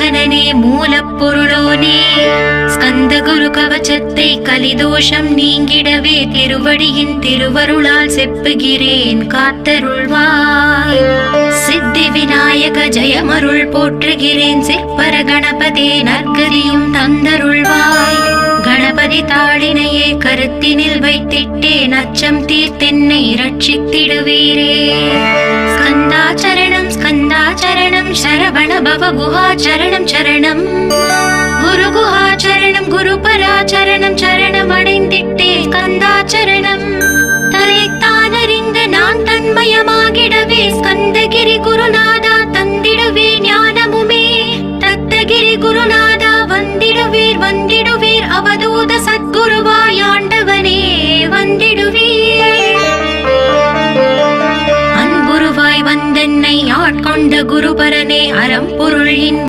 மோகனனே மூலப்பொருளோனே ஸ்கந்த குரு கவச்சத்தை கலிதோஷம் நீங்கிடவே திருவடியின் திருவருளால் செப்புகிறேன் காத்தருள்வாய். சித்தி விநாயக ஜெயமருள் போற்றுகிறேன் சிற்பர கணபதே நற்கதியும் தந்தருள்வாய். கணபதி தாளினையே கருத்தினில் வைத்திட்டேன் அச்சம் தீர்த்தென்னை ரட்சித்திடுவீரே. ஸ்கந்தாச்சரணம் ஸ்கந்தாச்சரணம் சரவண பவ குஹாச்சரணம் சரணம் குரு குஹாச்சரணம் குரு பராச்சரணம் சரணம் அடைந்திட்டே ஸ்கந்தாச்சரணம். தன்னைத்தானறிந்த நான் தன்மயமாகிடவே ஸ்கந்தகிரி குருநாதா தந்திடுவே ஞானமுமே. தத்தகிரி குருநாதா வந்திடுவீர் வந்திடுவீர் அவதூத சத்குருவாய் ஆண்டவனே வந்திடுவீர். அன்புருவாய் வந்தென்னை ஆட்கொண்ட குருபரனே அறம்பொருள்